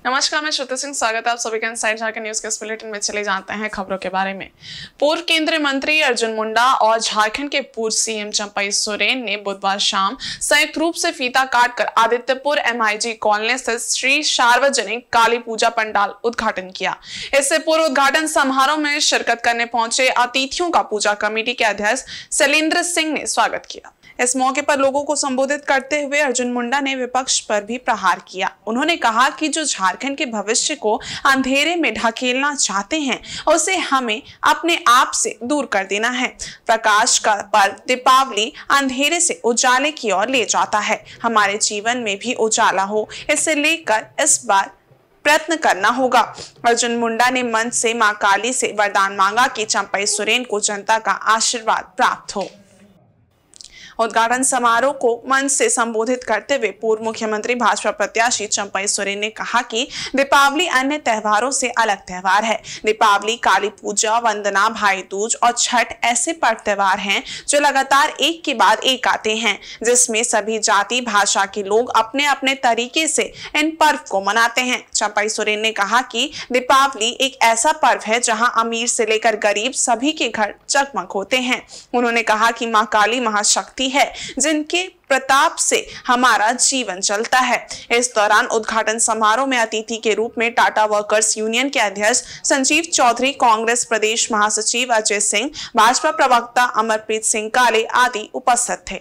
नमस्कार, मैं श्रुति सिंह। स्वागत है आप सभी का इनसाइड झारखंड न्यूज के इस बुलेटिन में। चले जाते हैं खबरों के बारे में। पूर्व केंद्रीय मंत्री अर्जुन मुंडा और झारखंड के पूर्व सीएम चंपई सोरेन ने बुधवार शाम संयुक्त रूप से फीता काटकर आदित्यपुर MIG कॉलोनी स्थित श्री सार्वजनिक काली पूजा पंडाल उद्घाटन किया। इससे पूर्व उद्घाटन समारोह में शिरकत करने पहुंचे अतिथियों का पूजा कमेटी के अध्यक्ष शैलेंद्र सिंह ने स्वागत किया। इस मौके पर लोगों को संबोधित करते हुए अर्जुन मुंडा ने विपक्ष पर भी प्रहार किया। उन्होंने कहा कि जो झारखंड के भविष्य को अंधेरे में ढकेलना चाहते हैं उसे हमें अपने आप से दूर कर देना है। प्रकाश का पर्व दीपावली अंधेरे से उजाले की ओर ले जाता है। हमारे जीवन में भी उजाला हो, इसे लेकर इस बार प्रयत्न करना होगा। अर्जुन मुंडा ने मंच से मां काली से वरदान मांगा कि चंपई सोरेन को जनता का आशीर्वाद प्राप्त हो। उद्घाटन समारोह को मंच से संबोधित करते हुए पूर्व मुख्यमंत्री भाजपा प्रत्याशी चंपई सोरेन ने कहा कि दीपावली अन्य त्योहारों से अलग त्योहार है। दीपावली, काली पूजा, वंदना, भाई दूज और छठ ऐसे पर्व त्योहार हैं जो लगातार एक के बाद एक आते हैं, जिसमें सभी जाति भाषा के लोग अपने अपने तरीके से इन पर्व को मनाते हैं। चंपई सोरेन ने कहा कि दीपावली एक ऐसा पर्व है जहां अमीर से लेकर गरीब सभी के घर जगमग होते हैं। उन्होंने कहा कि मां काली महाशक्ति है जिनके प्रताप से हमारा जीवन चलता है। इस दौरान उद्घाटन समारोह में अतिथि के रूप में टाटा वर्कर्स यूनियन के अध्यक्ष संजीव चौधरी, कांग्रेस प्रदेश महासचिव अजय सिंह, भाजपा प्रवक्ता अमरप्रीत सिंह काले आदि उपस्थित थे।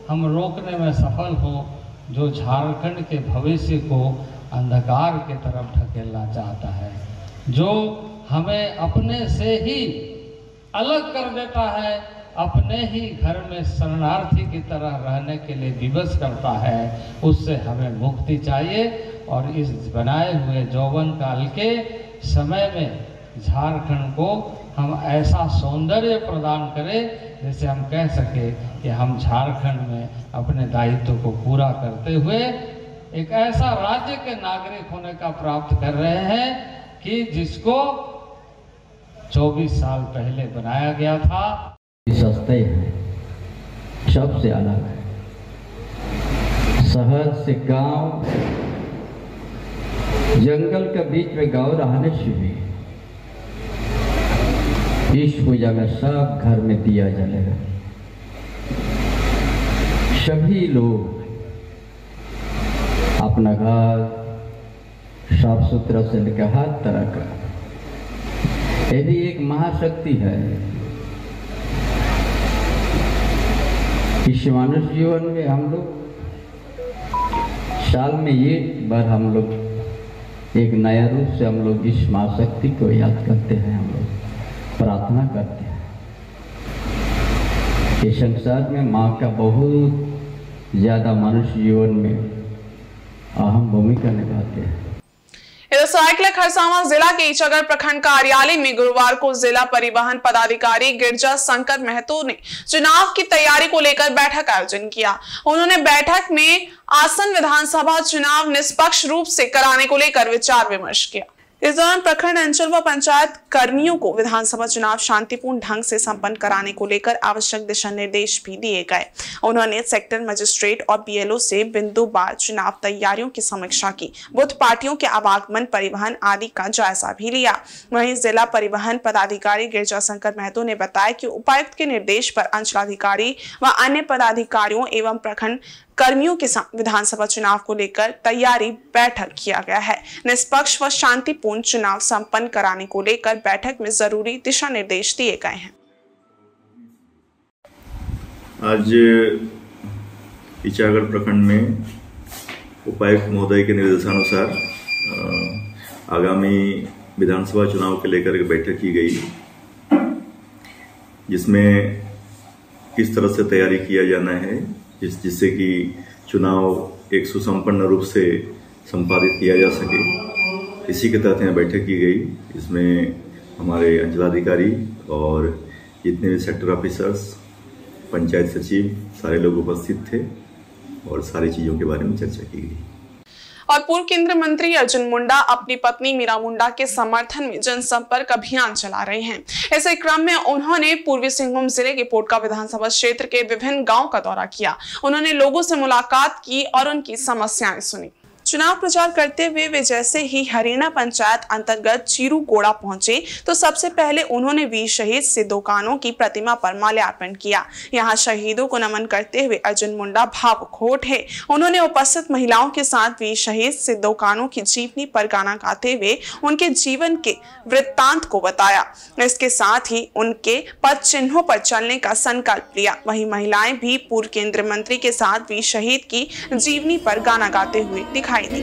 हम रोकने में सफल हो जो झारखंड के भविष्य को अंधकार की तरफ ढकेलना चाहता है, जो हमें अपने से ही अलग कर देता है, अपने ही घर में शरणार्थी की तरह रहने के लिए विवश करता है, उससे हमें मुक्ति चाहिए। और इस बनाए हुए यौवन काल के समय में झारखंड को हम ऐसा सौंदर्य प्रदान करें जैसे हम कह सके कि हम झारखंड में अपने दायित्व को पूरा करते हुए एक ऐसा राज्य के नागरिक होने का प्राप्त कर रहे हैं कि जिसको 24 साल पहले बनाया गया था। सस्ते हैं, सबसे अलग है। शहर से गांव, जंगल के बीच में गांव रहने से भी इस पूजा में सब घर में दिया जलेगा। सभी लोग अपना घर साफ सुथरा से लेकर हर तरह का, ये भी एक महाशक्ति है। इस मानव जीवन में हम लोग साल में एक बार हम लोग एक नया रूप से हम लोग इस महाशक्ति को याद करते हैं, हम लोग प्रार्थना करते हैं। इस संसार में माँ का बहुत ज़्यादा मनुष्य जीवन में अहम भूमिका निभाते हैं। इधर सरायकेला खरसावां जिला के ईचागढ़ प्रखंड कार्यालय में गुरुवार को जिला परिवहन पदाधिकारी गिरजा शंकर महतो ने चुनाव की तैयारी को लेकर बैठक आयोजन किया। उन्होंने बैठक में आसन विधानसभा चुनाव निष्पक्ष रूप से कराने को लेकर विचार विमर्श किया। इस दौरान प्रखंड, अंचल व पंचायत कर्मियों को विधानसभा चुनाव शांतिपूर्ण ढंग से संपन्न कराने को लेकर आवश्यक दिशा निर्देश भी दिए गए। उन्होंने सेक्टर मजिस्ट्रेट और BLO से बिंदुवार चुनाव तैयारियों की समीक्षा की। बूथ पार्टियों के आवागमन, परिवहन आदि का जायजा भी लिया। वहीं जिला परिवहन पदाधिकारी गिरजा शंकर महतो ने बताया कि उपायुक्त के निर्देश पर अंचलाधिकारी व अन्य पदाधिकारियों एवं प्रखंड कर्मियों के साथ विधानसभा चुनाव को लेकर तैयारी बैठक किया गया है। निष्पक्ष व शांतिपूर्ण चुनाव संपन्न कराने को लेकर बैठक में जरूरी दिशा निर्देश दिए गए हैं। आज ईचागढ़ प्रखंड में उपायुक्त महोदय के निर्देशानुसार आगामी विधानसभा चुनाव के लेकर बैठक की गई, जिसमें किस तरह से तैयारी किया जाना है जिससे कि चुनाव एक सुसंपन्न रूप से संपादित किया जा सके। इसी के तहत यहाँ बैठक की गई। इसमें हमारे अंचलाधिकारी और जितने भी सेक्टर ऑफिसर्स, पंचायत सचिव, सारे लोग उपस्थित थे और सारी चीज़ों के बारे में चर्चा की गई। और पूर्व केंद्रीय मंत्री अर्जुन मुंडा अपनी पत्नी मीरा मुंडा के समर्थन में जनसंपर्क अभियान चला रहे हैं। इसी क्रम में उन्होंने पूर्वी सिंहभूम जिले के पोटका विधानसभा क्षेत्र के विभिन्न गांवों का दौरा किया। उन्होंने लोगों से मुलाकात की और उनकी समस्याएं सुनी। चुनाव प्रचार करते हुए वे जैसे ही हरियाणा पंचायत अंतर्गत चीरू गोड़ा पहुंचे तो सबसे पहले उन्होंने वीर शहीद सिद्धू कान्हू की प्रतिमा पर माल्यार्पण किया। यहां शहीदों को नमन करते हुए अर्जुन मुंडा भावुक हो उठे। उन्होंने उपस्थित महिलाओं के साथ वीर शहीद सिद्धू कान्हू की जीवनी पर गाना गाते हुए उनके जीवन के वृत्तांत को बताया। इसके साथ ही उनके पद चिन्हों पर चलने का संकल्प लिया। वहीं महिलाएं भी पूर्व केंद्रीय मंत्री के साथ वीर शहीद की जीवनी पर गाना गाते हुए दिखाई दी।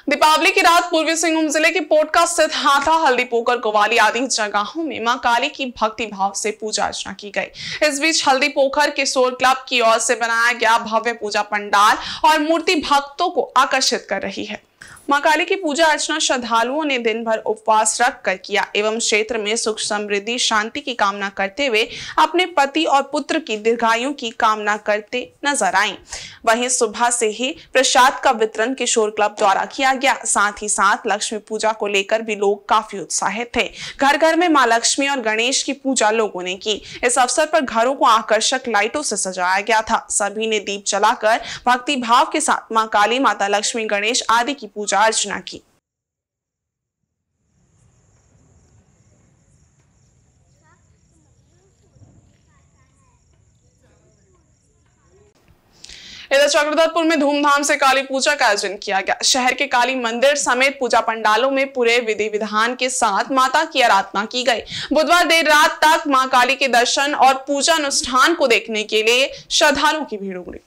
दीपावली की रात पूर्वी सिंहभूम जिले के पोटका स्थित हाथा, हल्दी पोकर, गोवाली आदि जगहों में मां काली की भक्ति भाव से पूजा अर्चना की गई। इस बीच हल्दी पोखर किशोर क्लब की ओर से बनाया गया भव्य पूजा पंडाल और मूर्ति भक्तों को आकर्षित कर रही है। मां काली की पूजा अर्चना श्रद्धालुओं ने दिन भर उपवास रख कर किया एवं क्षेत्र में सुख समृद्धि शांति की कामना करते हुए अपने पति और पुत्र की दीर्घायु की कामना करते नजर आईं। वहीं सुबह से ही प्रसाद का वितरण किशोर क्लब द्वारा किया गया। साथ ही साथ लक्ष्मी पूजा को लेकर भी लोग काफी उत्साहित थे। घर घर में मां लक्ष्मी और गणेश की पूजा लोगों ने की। इस अवसर पर घरों को आकर्षक लाइटों से सजाया गया था। सभी ने दीप जलाकर भक्ति भाव के साथ मां काली, माता लक्ष्मी, गणेश आदि की पूजा अर्चना की। इधर चक्रधरपुर में धूमधाम से काली पूजा का आयोजन किया गया। शहर के काली मंदिर समेत पूजा पंडालों में पूरे विधि विधान के साथ माता की आराधना की गई। बुधवार देर रात तक मां काली के दर्शन और पूजा अनुष्ठान को देखने के लिए श्रद्धालुओं की भीड़ उमड़ी।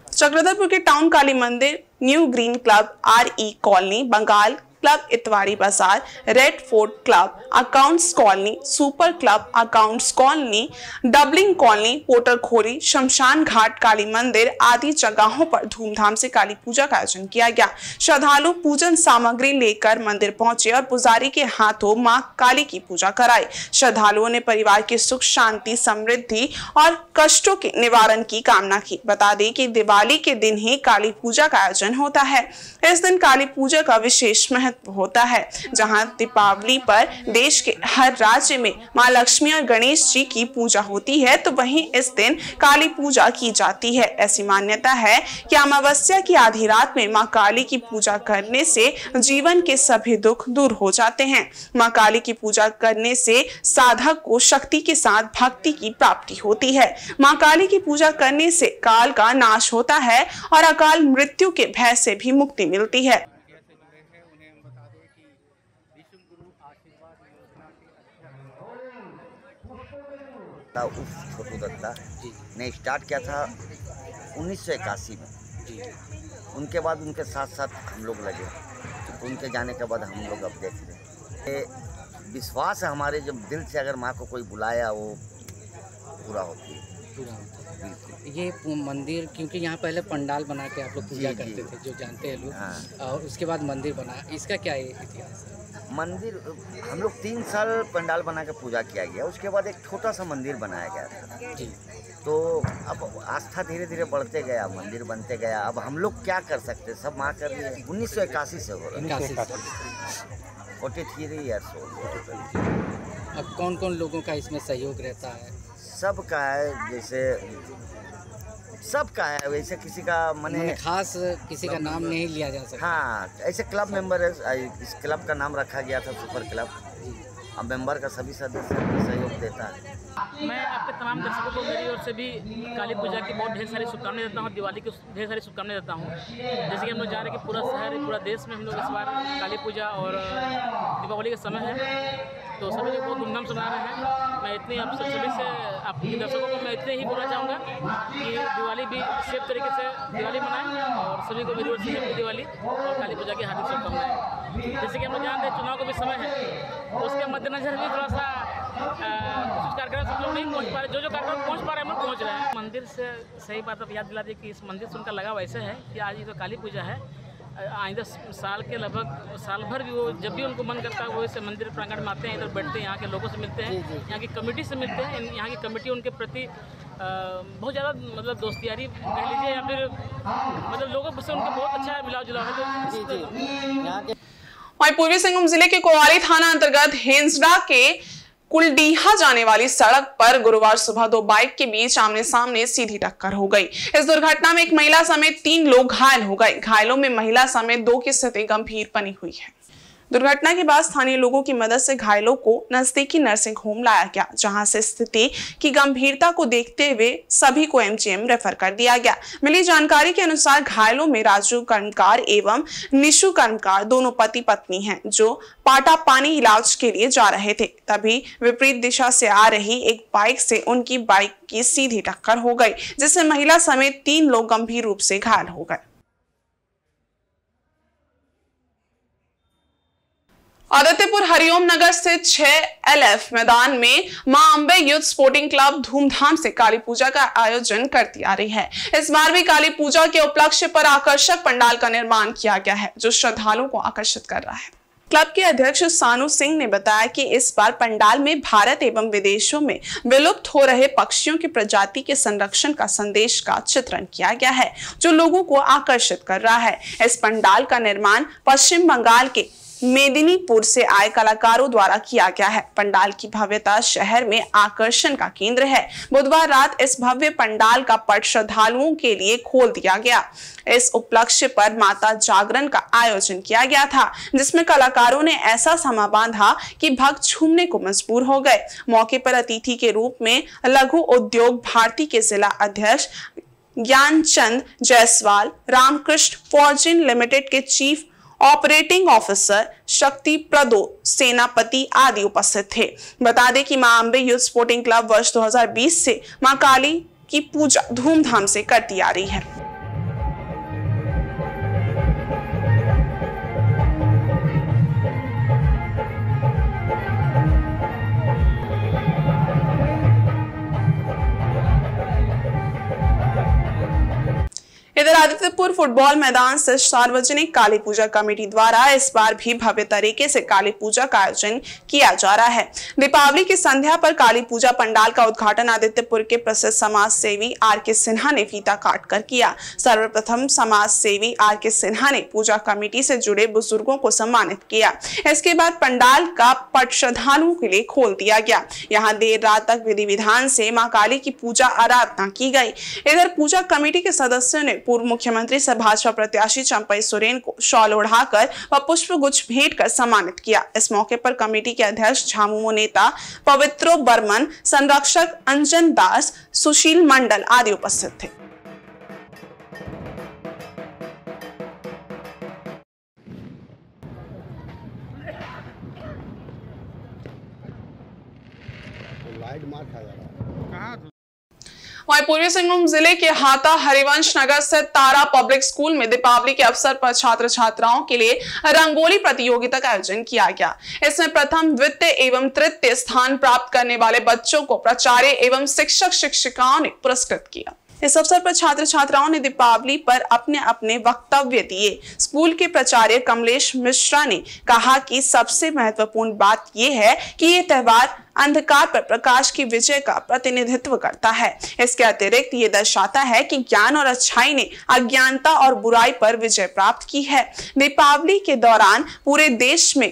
चक्रधरपुर के town Kali Mandir, new green club, RE colony, Bengal club, Itwari Bazaar, red fort club, accounts colony, super club, accounts colony, doubling colony, Potarkhori, शमशान घाट, काली मंदिर आदि जगहों पर धूमधाम से काली पूजा का आयोजन किया गया। श्रद्धालु पूजन सामग्री लेकर मंदिर पहुंचे और पुजारी के हाथों मां काली की पूजा कराई। श्रद्धालुओं ने परिवार की सुख शांति, समृद्धि और कष्टों के निवारण की कामना की। बता दें कि दिवाली के दिन ही काली पूजा का आयोजन होता है। इस दिन काली पूजा का विशेष महत्व होता है। जहां दीपावली पर देश के हर राज्य में मां लक्ष्मी और गणेश जी की पूजा होती है, तो वहीं इस दिन काली पूजा की जाती है। ऐसी मान्यता है कि अमावस्या की आधी रात में मां काली की पूजा करने से जीवन के सभी दुख दूर हो जाते हैं। मां काली की पूजा करने से साधक को शक्ति के साथ भक्ति की प्राप्ति होती है। मां काली की पूजा करने से काल का नाश होता है और अकाल मृत्यु के भय से भी मुक्ति मिलती है। छोटू दत्ता ने स्टार्ट किया था 1981 में। उनके बाद उनके साथ साथ हम लोग लगे, तो उनके जाने के बाद हम लोग अब देख रहे हैं। विश्वास है हमारे, जब दिल से अगर माँ को कोई बुलाया वो पूरा होती है। ये मंदिर, क्योंकि यहाँ पहले पंडाल बना के आप लोग पूजा करते थे, जो जानते हैं लोग, और उसके बाद मंदिर बना, इसका क्या है इतिहास? मंदिर हम लोग 3 साल पंडाल बना के पूजा किया गया। उसके बाद एक छोटा सा मंदिर बनाया गया था जी। तो अब आस्था धीरे धीरे बढ़ते गया, मंदिर बनते गया। अब हम लोग क्या कर सकते, सब माँ कर रही है। 1981 से हो रहा है, 43 ईयर्स हो गए। अब कौन कौन लोगों का इसमें सहयोग रहता है? सबका है, जैसे सबका है, वैसे किसी का मने खास किसी का नाम नहीं लिया जा सकता। हाँ, ऐसे क्लब मेंबर है, इस क्लब का नाम रखा गया था सुपर क्लब। अब मेंबर का सभी सदस्य सहयोग देता है। मैं आपके तमाम दर्शकों को मेरी ओर से भी काली पूजा की बहुत ढेर सारी शुभकामनाएं देता हूँ, दिवाली की ढेर सारी शुभकामनाएं देता हूँ। जैसे कि हम लोग जान रहे हैं कि पूरा शहर, पूरा देश में हम लोग इस बार काली पूजा और दीपावली का समय है, तो सभी लोग बहुत धूमधाम से मना रहे हैं। मैं इतनी आप सभी से, आपके दर्शकों को मैं इतने ही बोलना चाहूँगा कि दिवाली भी सेफ तरीके से दिवाली मनाएं और सभी को मेरी ओर से हैप्पी दिवाली और काली पूजा की हार्दिक शुभकामनाएं। जैसे कि हम लोग जानते हैं चुनाव का भी समय है, तो उसके मद्देनजर भी थोड़ा सा कुछ कार्यक्रम सब लोग नहीं पहुँच पा रहे, जो कार्यक्रम पहुँच पा रहे हैं हम लोग पहुँच रहे हैं। मंदिर से सही बात आप याद दिला दी कि इस मंदिर से उनका लगाव ऐसे है कि आज ये तो काली पूजा है, आइंदा साल के लगभग साल भर भी वो जब भी उनको मन करता है वो इस मंदिर प्रांगण में आते हैं, इधर बैठते हैं, यहाँ के लोगों से मिलते हैं, यहाँ की कमेटी से मिलते हैं। यहाँ की कमेटी उनके प्रति बहुत ज़्यादा मतलब दोस्तियारी कह लीजिए या फिर मतलब लोगों से उनका बहुत अच्छा मिलाव जुलाव है। वहीं पूर्वी सिंहभूम जिले के कोवारी थाना अंतर्गत हेंसडा के कुलडीहा जाने वाली सड़क पर गुरुवार सुबह दो बाइक के बीच आमने सामने सीधी टक्कर हो गई। इस दुर्घटना में एक महिला समेत 3 लोग घायल हो गए। घायलों में महिला समेत 2 की स्थिति गंभीर बनी हुई है। दुर्घटना के बाद स्थानीय लोगों की मदद से घायलों को नजदीकी नर्सिंग होम लाया गया, जहां से स्थिति की गंभीरता को देखते हुए सभी को एमजीएम रेफर कर दिया गया। मिली जानकारी के अनुसार घायलों में राजू कर्मकार एवं निशु कर्मकार दोनों पति पत्नी हैं, जो पाटा पानी इलाज के लिए जा रहे थे। तभी विपरीत दिशा से आ रही एक बाइक से उनकी बाइक की सीधी टक्कर हो गई, जिससे महिला समेत 3 लोग गंभीर रूप से घायल हो गए। आदित्यपुर हरिओम नगर स्थित 6 LF मैदान में मां अंबे यूथ स्पोर्टिंग क्लब धूमधाम से काली पूजा का आयोजन करती आ रही है। इस बार भी काली पूजा के उपलक्ष्य पर आकर्षक पंडाल का निर्माण किया गया है, जो श्रद्धालुओं को आकर्षित कर रहा है। क्लब के अध्यक्ष सानू सिंह ने बताया कि इस बार पंडाल में भारत एवं विदेशों में विलुप्त हो रहे पक्षियों की प्रजाति के संरक्षण का संदेश का चित्रण किया गया है, जो लोगों को आकर्षित कर रहा है। इस पंडाल का निर्माण पश्चिम बंगाल के मेदिनीपुर से आए कलाकारों द्वारा किया गया है। पंडाल की भव्यता शहर में आकर्षण का केंद्र है। बुधवार रात इस भव्य पंडाल का पट श्रद्धालुओं के लिए खोल दिया गया। इस उपलक्ष्य पर माता जागरण का आयोजन किया गया था, जिसमें कलाकारों ने ऐसा समा बांधा कि भक्त झूमने को मजबूर हो गए। मौके पर अतिथि के रूप में लघु उद्योग भारती के जिला अध्यक्ष ज्ञानचंद जायसवाल, रामकृष्ण फॉर्जिन लिमिटेड के चीफ ऑपरेटिंग ऑफिसर शक्ति प्रदो सेनापति आदि उपस्थित थे। बता दें कि मां अंबे यूथ स्पोर्टिंग क्लब वर्ष 2020 से मां काली की पूजा धूमधाम से करती आ रही है। इधर आदित्यपुर फुटबॉल मैदान से सार्वजनिक काली पूजा कमेटी द्वारा इस बार भी भव्य तरीके से काली पूजा का आयोजन किया जा रहा है। दीपावली की संध्या पर काली पूजा पंडाल का उद्घाटन आदित्यपुर के प्रसिद्ध समाज सेवी आर.के. सिन्हा ने फीता काटकर किया। सर्वप्रथम समाज सेवी आर.के. सिन्हा ने पूजा कमेटी से जुड़े बुजुर्गों को सम्मानित किया। इसके बाद पंडाल का पट श्रद्धालुओं के लिए खोल दिया गया। यहाँ देर रात तक विधि विधान से मां काली की पूजा आराधना की गई। इधर पूजा कमेटी के सदस्यों ने पूर्व मुख्यमंत्री से भाजपा प्रत्याशी चंपई सोरेन को शॉल ओढ़ाकर व पुष्प गुच्छ भेंट कर सम्मानित किया। इस मौके पर कमेटी के अध्यक्ष झामुमो नेता पवित्रो बर्मन, संरक्षक अंजन दास, सुशील मंडल आदि उपस्थित थे। वहीं पूर्वी सिंहभूम जिले के हाता हरिवंश नगर स्थित तारा पब्लिक स्कूल में दीपावली के अवसर पर छात्र छात्राओं के लिए रंगोली प्रतियोगिता का आयोजन किया गया। इसमें प्रथम, द्वितीय एवं तृतीय स्थान प्राप्त करने वाले बच्चों को प्राचार्य एवं शिक्षक शिक्षिकाओं ने पुरस्कृत किया। इस अवसर पर छात्र छात्राओं ने दीपावली पर अपने अपने वक्तव्य दिए। स्कूल के प्राचार्य कमलेश मिश्रा ने कहा कि सबसे महत्वपूर्ण बात यह है कि ये त्योहार अंधकार पर प्रकाश की विजय का प्रतिनिधित्व करता है। इसके अतिरिक्त ये दर्शाता है कि ज्ञान और अच्छाई ने अज्ञानता और बुराई पर विजय प्राप्त की है। दीपावली के दौरान पूरे देश में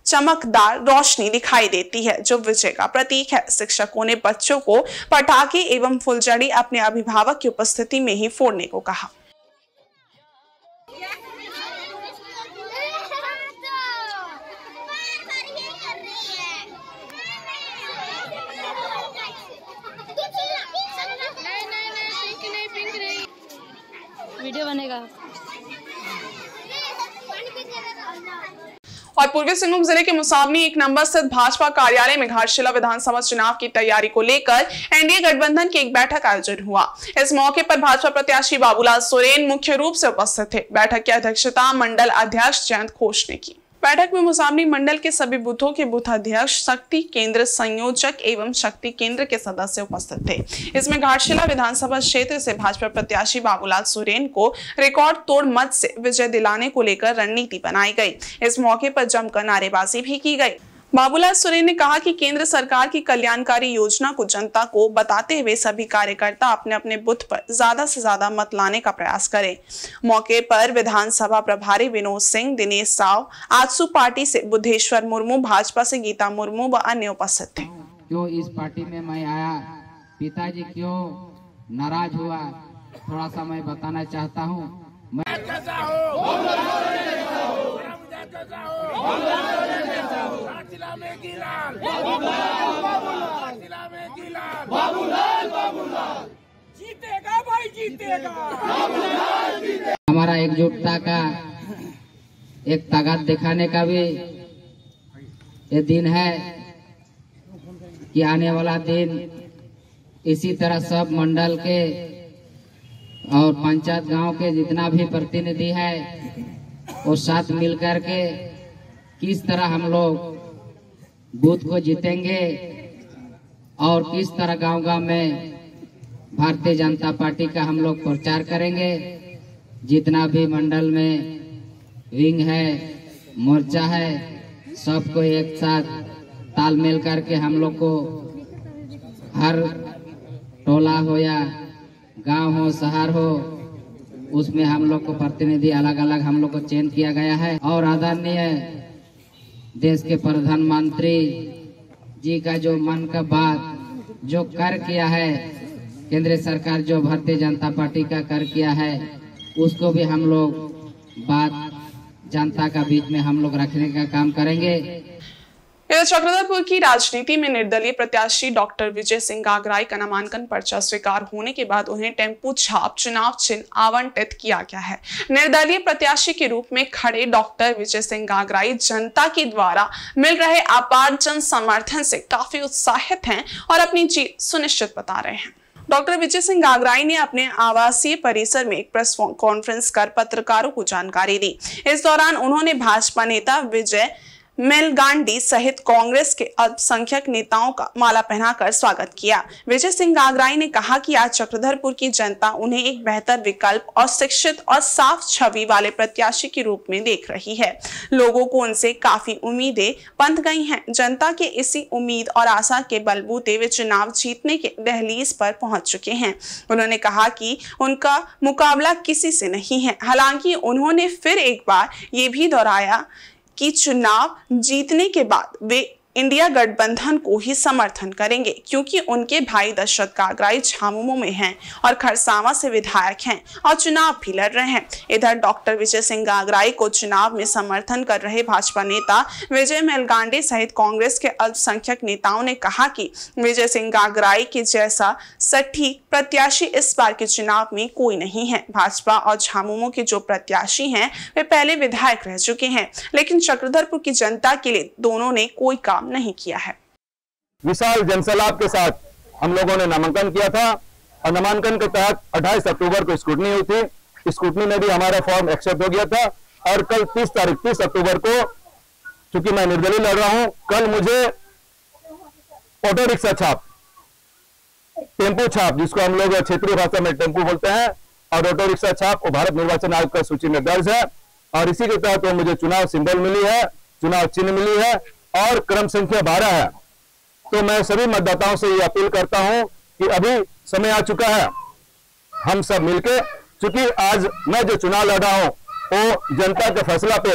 चमकदार रोशनी दिखाई देती है, जो विजय का प्रतीक है। शिक्षकों ने बच्चों को पटाखे एवं फुलझड़ी अपने अभिभावक की उपस्थिति में ही फोड़ने को कहा। बनेगा। और पूर्वी सिंहभूम जिले के मुसावनी 1 नंबर स्थित भाजपा कार्यालय में घाटशिला विधानसभा चुनाव की तैयारी को लेकर एनडीए गठबंधन की एक बैठक आयोजन हुआ। इस मौके पर भाजपा प्रत्याशी बाबूलाल सोरेन मुख्य रूप से उपस्थित थे। बैठक की अध्यक्षता मंडल अध्यक्ष जयंत घोष ने की। बैठक में मुसावनी मंडल के सभी बूथों के बूथ अध्यक्ष, शक्ति केंद्र संयोजक एवं शक्ति केंद्र के सदस्य उपस्थित थे। इसमें घाटशिला विधानसभा क्षेत्र से भाजपा प्रत्याशी बाबूलाल सोरेन को रिकॉर्ड तोड़ मत से विजय दिलाने को लेकर रणनीति बनाई गई। इस मौके पर जमकर नारेबाजी भी की गई। बाबूलाल सोरेन ने कहा कि केंद्र सरकार की कल्याणकारी योजना को जनता को बताते हुए सभी कार्यकर्ता अपने अपने बूथ पर ज्यादा से ज्यादा मत लाने का प्रयास करें। मौके पर विधानसभा प्रभारी विनोद सिंह, दिनेश साव, आजसू पार्टी से बुद्धेश्वर मुर्मू, भाजपा से गीता मुर्मू व अन्य उपस्थित थे। क्यों इस पार्टी में मैं आया, पिताजी क्यों नाराज हुआ, थोड़ा सा मैं बताना चाहता हूँ। जीतेगा भाई, जीतेगा। हमारा एकजुटता का एक ताकत दिखाने का भी ये दिन है कि आने वाला दिन इसी तरह सब मंडल के और पंचायत गांव के जितना भी प्रतिनिधि है वो साथ मिलकर के किस तरह हम लोग बूथ को जीतेंगे और किस तरह गांव-गांव में भारतीय जनता पार्टी का हम लोग प्रचार करेंगे। जितना भी मंडल में विंग है, मोर्चा है, सबको एक साथ तालमेल करके हम लोग को हर टोला हो या गांव हो, शहर हो, उसमें हम लोग को प्रतिनिधि अलग अलग हम लोग को चयन किया गया है। और आदरणीय देश के प्रधानमंत्री जी का जो मन का बात जो कर किया है, केंद्र सरकार जो भारतीय जनता पार्टी का कर किया है, उसको भी हम लोग बात जनता का बीच में हम लोग रखने का काम करेंगे। इधर चक्रधरपुर की राजनीति में निर्दलीय प्रत्याशी डॉक्टर विजय सिंह गागराई का नामांकन पर्चा स्वीकार होने के बाद उन्हें टेम्पू छाप चुनाव चिन्ह आवंटित किया गया है। निर्दलीय प्रत्याशी के रूप में खड़े डॉक्टर विजय सिंह गागराई जनता के द्वारा मिल रहे अपार जन समर्थन से काफी उत्साहित हैं और अपनी जीत सुनिश्चित बता रहे हैं। डॉक्टर विजय सिंह गागराई ने अपने आवासीय परिसर में एक प्रेस कॉन्फ्रेंस कर पत्रकारों को जानकारी दी। इस दौरान उन्होंने भाजपा नेता विजय मेलगांडी सहित कांग्रेस के अल्पसंख्यक नेताओं का माला पहनाकर स्वागत किया। विजय सिंह गागराई ने कहा कि आज चक्रधरपुर की जनता उन्हें एक बेहतर विकल्प और शिक्षित और साफ छवि वाले प्रत्याशी के रूप में देख रही है। लोगों को उनसे काफी उम्मीदें बंध गई हैं। जनता के इसी उम्मीद और आशा के बलबूते वे चुनाव जीतने के दहलीज पर पहुंच चुके हैं। उन्होंने कहा कि उनका मुकाबला किसी से नहीं है। हालांकि उन्होंने फिर एक बार ये भी दोहराया कि चुनाव जीतने के बाद वे इंडिया गठबंधन को ही समर्थन करेंगे, क्योंकि उनके भाई दशरथ गागराई झामुमो में हैं और खरसावां से विधायक हैं और चुनाव भी लड़ रहे हैं। इधर डॉक्टर विजय सिंह गागराई को चुनाव में समर्थन कर रहे भाजपा नेता विजय मेलगांडी सहित कांग्रेस के अल्पसंख्यक नेताओं ने कहा कि विजय सिंह गागराई के जैसा सटीक प्रत्याशी इस बार के चुनाव में कोई नहीं है। भाजपा और झामुमो के जो प्रत्याशी हैं वे पहले विधायक रह चुके हैं, लेकिन चक्रधरपुर की जनता के लिए दोनों ने कोई काम नहीं किया है। विशाल जनसैलाब के साथ हम लोगों ने नामांकन किया था और नामांकन के तहत 28 अक्टूबर को स्क्रूटनी हुई थी। स्क्रूटनी में भी हमारा फॉर्म एक्सेप्ट हो गया था और कल 30 अक्टूबर को, चूंकि मैं निर्दलीय लड़ रहा हूं, कल मुझे ऑटो रिक्शा छाप, टेम्पो छाप, जिसको हम लोग क्षेत्रीय भाषा में टेम्पो बोलते हैं, और ऑटो रिक्शा छाप वो भारत निर्वाचन आयोग का सूची में दर्ज है और इसी के तहत तो मुझे चुनाव सिंबल मिली है, चुनाव चिन्ह मिली है और क्रम संख्या 12 है। तो मैं सभी मतदाताओं से ये अपील करता हूं कि अभी समय आ चुका है, हम सब मिलके, क्योंकि आज मैं जो चुनाव लड़ रहा हूं वो जनता के फैसला पे,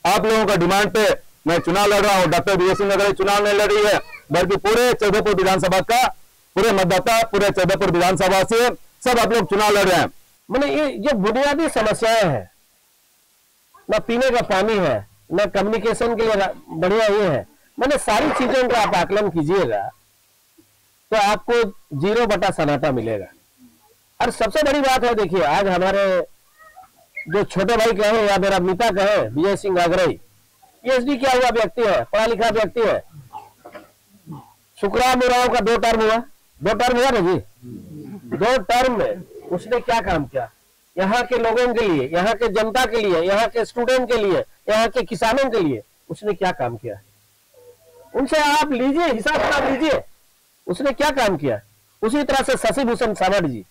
आप लोगों का डिमांड पे मैं चुनाव लड़ रहा हूं। डॉक्टर विजय सिंह गागराई चुनाव नहीं लड़ रही है, बल्कि पूरे चौधरपुर विधानसभा का पूरे मतदाता, पूरे चौधरपुर विधानसभा से सब आप लोग चुनाव लड़ रहे हैं। मैंने ये बुनियादी समस्याएं हैं, न पीने का पानी है, न कम्युनिकेशन के लिए बढ़िया ये है। मैंने सारी चीजों का आप आकलन कीजिएगा तो आपको 0 बटा सन्नाटा मिलेगा। और सबसे बड़ी बात है, देखिए आज हमारे जो छोटे भाई कहे या मेरा मिता कहे, विजय सिंह आगरई पीएचडी किया हुआ व्यक्ति है, पढ़ा लिखा व्यक्ति है। सुखराम उरांव का 2 टर्म हुआ, 2 टर्म हुआ ना जी। 2 टर्म में उसने क्या काम किया यहाँ के लोगों के लिए, यहाँ के जनता के लिए, यहाँ के स्टूडेंट के लिए, यहाँ के किसानों के लिए उसने क्या काम किया? उनसे आप लीजिए, हिसाब किताब लीजिए, उसने क्या काम किया। उसी तरह से शशि भूषण सावड़ जी,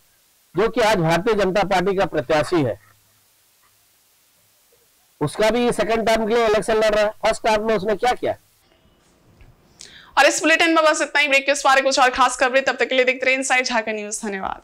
जो कि आज भारतीय जनता पार्टी का प्रत्याशी है, उसका भी सेकंड टर्म के लिए इलेक्शन लड़ रहा है। फर्स्ट टर्म में उसने क्या किया? और इस बुलेटिन में बस इतना ही। ब्रेक के इस बारे कुछ और खास खबरें, तब तक के लिए देखते रहिए इनसाइड झारखंड न्यूज। धन्यवाद।